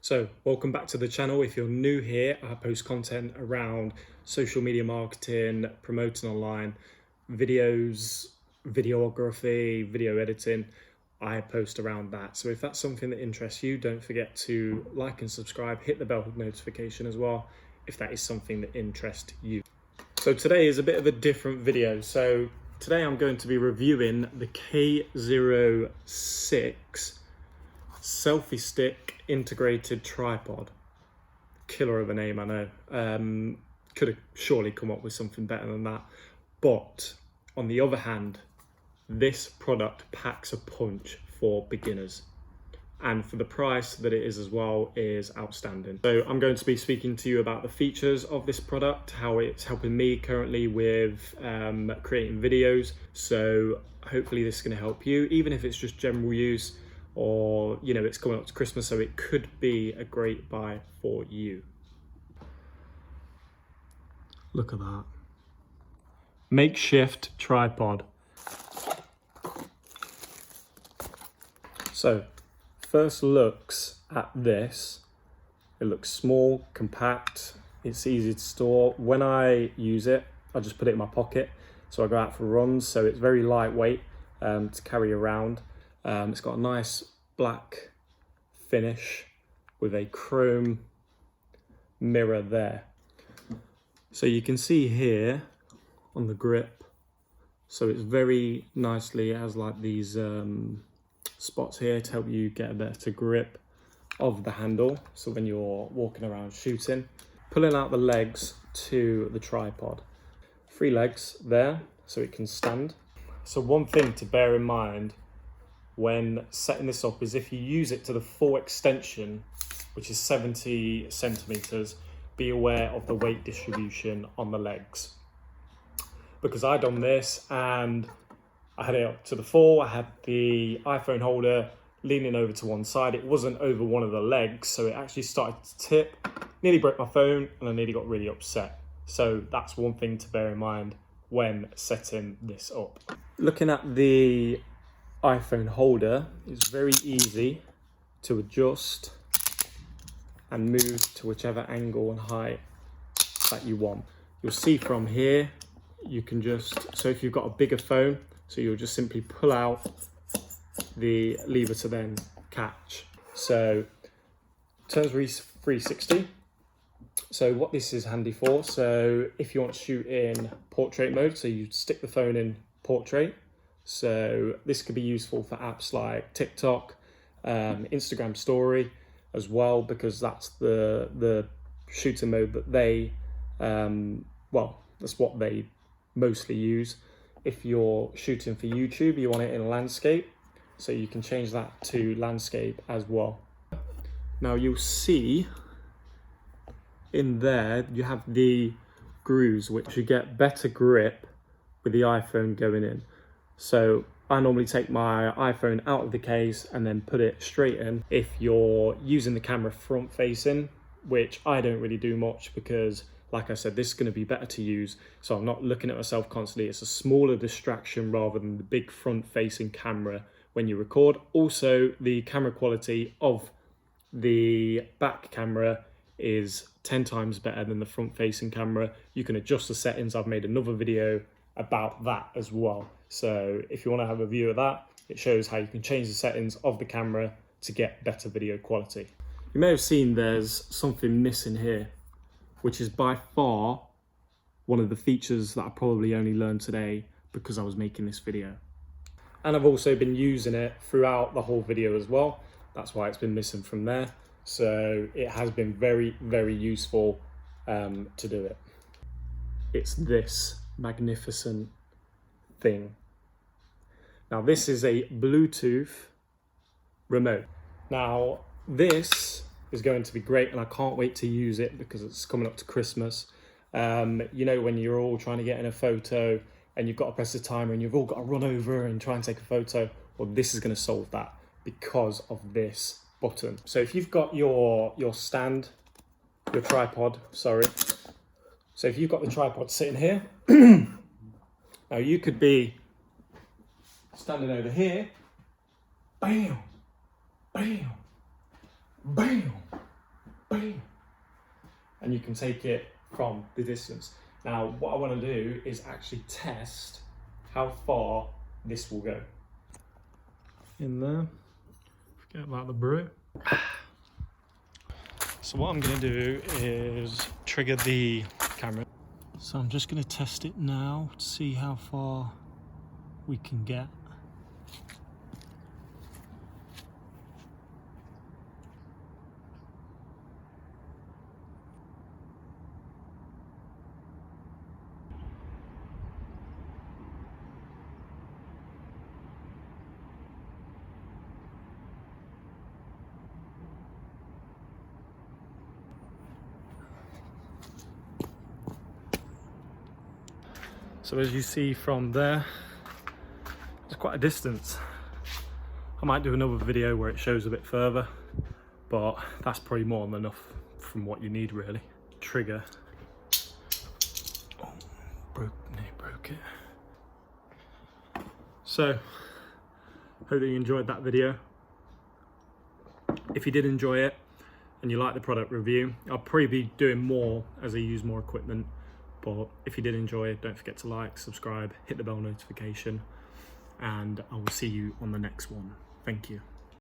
So welcome back to the channel. If you're new here, I post content around social media marketing, promoting online, videos, videography, video editing. I post around that. So if that's something that interests you, don't forget to like and subscribe, hit the bell notification as well, if that is something that interests you. So today is a bit of a different video. So today I'm going to be reviewing the K06 selfie stick integrated tripod. Killer of a name, I know. Could have surely come up with something better than that. But on the other hand, this product packs a punch for beginners. And for the price that it is as well is outstanding. So I'm going to be speaking to you about the features of this product, how it's helping me currently with creating videos. So hopefully this is going to help you, even if it's just general use, or it's coming up to Christmas, so it could be a great buy for you. Look at that. Makeshift tripod. So first looks at this, it looks small, compact, it's easy to store. When I use it, I just put it in my pocket, so I go out for runs, so it's very lightweight to carry around. It's got a nice black finish with a chrome mirror there. So you can see here on the grip, so it's very nicely, it has like these spots here to help you get a better grip of the handle. So when you're walking around shooting, pulling out the legs to the tripod. 3 legs there, so it can stand. So one thing to bear in mind when setting this up is if you use it to the full extension, which is 70 centimeters, be aware of the weight distribution on the legs. Because I done this and I had it up to the full, I had the iPhone holder leaning over to one side. It wasn't over one of the legs, so it actually started to tip, nearly broke my phone, and I nearly got really upset. So that's one thing to bear in mind when setting this up. Looking at the iPhone holder, it's very easy to adjust and move to whichever angle and height that you want. You'll see from here, you can just, so if you've got a bigger phone, so you'll just simply pull out the lever to then catch. So turns 360. So what this is handy for, so if you want to shoot in portrait mode, so you stick the phone in portrait. So this could be useful for apps like TikTok, Instagram story as well, because that's the shooting mode that they, that's what they mostly use. If you're shooting for YouTube, you want it in landscape, so you can change that to landscape as well. Now you'll see in there, you have the grooves, which you get better grip with the iPhone going in. So I normally take my iPhone out of the case and then put it straight in. If you're using the camera front facing, which I don't really do much because, like I said, this is going to be better to use, so I'm not looking at myself constantly. It's a smaller distraction rather than the big front-facing camera when you record. Also, the camera quality of the back camera is 10 times better than the front-facing camera. You can adjust the settings. I've made another video about that as well. So if you want to have a view of that, it shows how you can change the settings of the camera to get better video quality. You may have seen there's something missing here, which is by far one of the features that I probably only learned today because I was making this video. And I've also been using it throughout the whole video as well. That's why it's been missing from there. So it has been very, very useful to do it. It's this magnificent thing. Now this is a Bluetooth remote. Now this is going to be great and I can't wait to use it because it's coming up to Christmas. When you're all trying to get in a photo and you've got to press the timer and you've all got to run over and try and take a photo, well, this is going to solve that because of this button. So if you've got your stand, your tripod, sorry. So if you've got the tripod sitting here, now you could be standing over here, bam, bam, bam, and you can take it from the distance. Now, what I want to do is actually test how far this will go. In there, forget about the brew. So what I'm going to do is trigger the camera. So I'm just going to test it now to see how far we can get. So as you see from there, it's quite a distance. I might do another video where it shows a bit further, but that's probably more than enough from what you need really. Trigger. Oh, broke it. So, hope that you enjoyed that video. If you did enjoy it and you like the product review, I'll probably be doing more as I use more equipment. But if you did enjoy it, don't forget to like, subscribe, hit the bell notification, and I will see you on the next one. Thank you.